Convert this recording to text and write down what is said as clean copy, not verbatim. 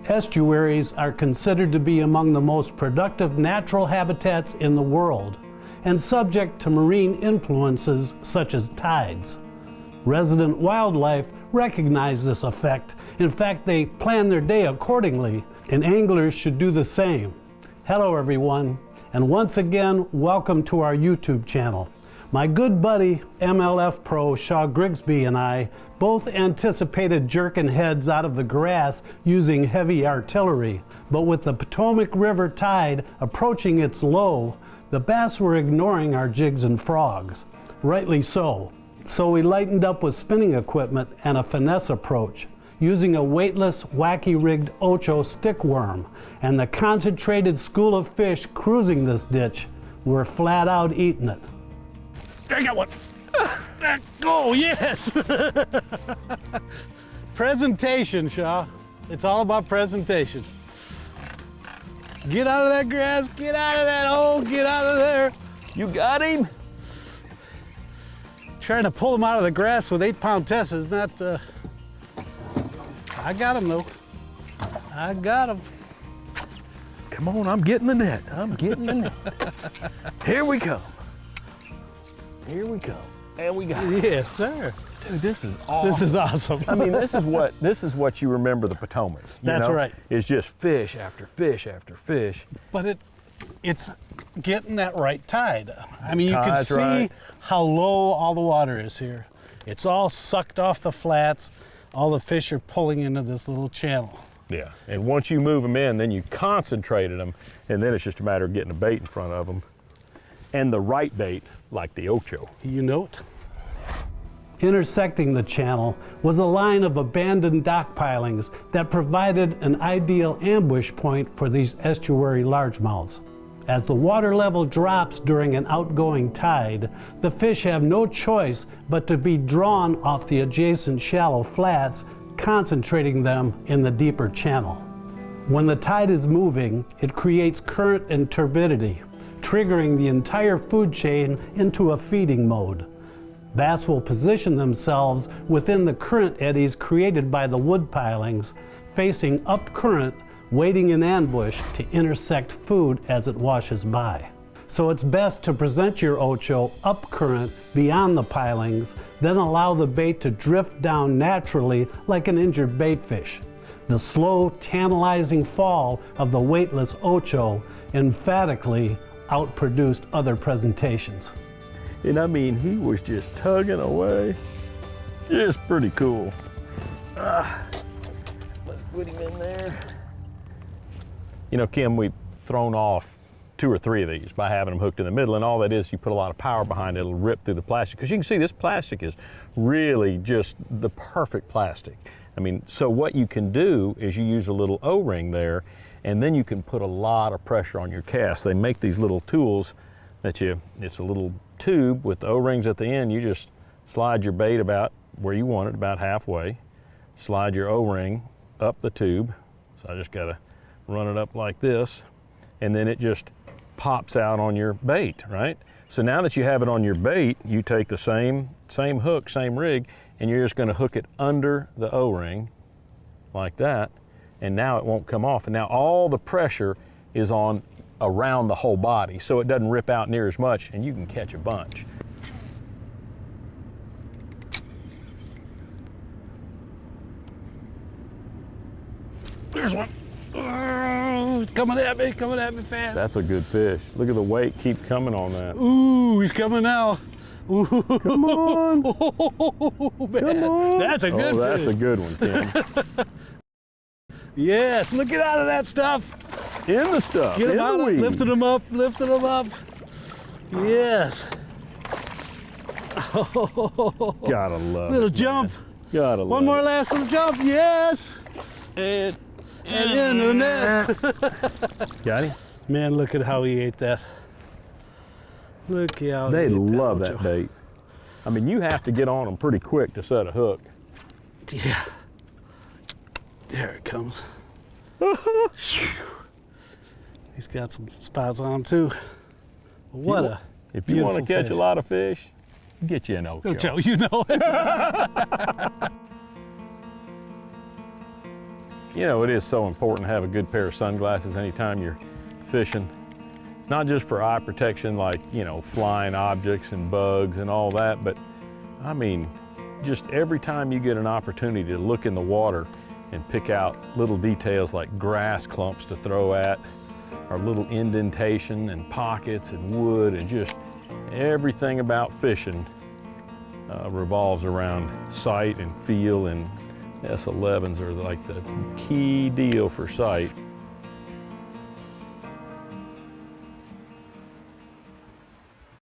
Estuaries are considered to be among the most productive natural habitats in the world and subject to marine influences such as tides. Resident wildlife recognize this effect. In fact, they plan their day accordingly, and anglers should do the same. Hello everyone, and once again, welcome to our YouTube channel. My good buddy, MLF Pro Grigsby and I both anticipated jerking heads out of the grass using heavy artillery, but with the Potomac River tide approaching its low, the bass were ignoring our jigs and frogs. Rightly so. So we lightened up with spinning equipment and a finesse approach, using a weightless, wacky-rigged Ocho stick worm, and the concentrated school of fish cruising this ditch were flat out eating it. I got one. Oh, yes. Presentation, Shaw. It's all about presentation. Get out of that grass, get out of that hole, get out of there. You got him? Trying to pull him out of the grass with 8-pound tests is not, I got him though. I got him. Come on, I'm getting the net. I'm getting the net. Here we go. Here we go. And we got it. Yes, sir. Dude, this is awesome. This is awesome. I mean, this is what you remember the Potomac. That's right. It's just fish after fish after fish. But it's getting that right tide. I mean, you can see right. how low all the water is here. It's all sucked off the flats. All the fish are pulling into this little channel. Yeah, and once you move them in, then you concentrated them, and then it's just a matter of getting a bait in front of them. And the right bait, like the Ocho. You note? Intersecting the channel was a line of abandoned dock pilings that provided an ideal ambush point for these estuary largemouths. As the water level drops during an outgoing tide, the fish have no choice but to be drawn off the adjacent shallow flats, concentrating them in the deeper channel. When the tide is moving, it creates current and turbidity, triggering the entire food chain into a feeding mode. Bass will position themselves within the current eddies created by the wood pilings, facing up current, waiting in ambush to intersect food as it washes by. So it's best to present your Ocho up current beyond the pilings, then allow the bait to drift down naturally like an injured baitfish. The slow, tantalizing fall of the weightless Ocho emphatically outproduced other presentations. And I mean, he was just tugging away. Just pretty cool. Let's put him in there. You know, Kim, we've thrown off 2 or 3 of these by having them hooked in the middle, and all that is, you put a lot of power behind it, it'll rip through the plastic. Because you can see this plastic is really just the perfect plastic. I mean, so what you can do is you use a little O-ring there, and then you can put a lot of pressure on your cast. They make these little tools that it's a little tube with the O-rings at the end. You just slide your bait about where you want it, about halfway. Slide your O-ring up the tube. So I just gotta run it up like this, and then it just pops out on your bait, right? So now that you have it on your bait, you take the same hook, same rig, and you're just gonna hook it under the O-ring like that, and now it won't come off. And now all the pressure is on around the whole body, so it doesn't rip out near as much, and you can catch a bunch. There's one. Oh, it's coming at me fast. That's a good fish. Look at the weight keep coming on that. Ooh, he's coming now. Ooh. Come on. Oh, man. Come on. That's a good fish. That's fish. a good one, Tim. Yes, look it out of that stuff. In the stuff. Get him out, lifting him up, Yes. Gotta love little it, jump. Man. Gotta love One more it. last little jump, yes. And into the net. Got him? Man, look at how he ate that. Look how They he ate love that that bait. I mean, you have to get on them pretty quick to set a hook. Yeah. There it comes. He's got some spots on him too. What a If you want to catch fish. a lot of fish, get you an Ocho. Ocho, you know it. You know, it is so important to have a good pair of sunglasses anytime you're fishing. Not just for eye protection, like, you know, flying objects and bugs and all that, but I mean, just every time you get an opportunity to look in the water and pick out little details like grass clumps to throw at, or little indentation and pockets and wood, and just everything about fishing revolves around sight and feel, and S11s are like the key deal for sight.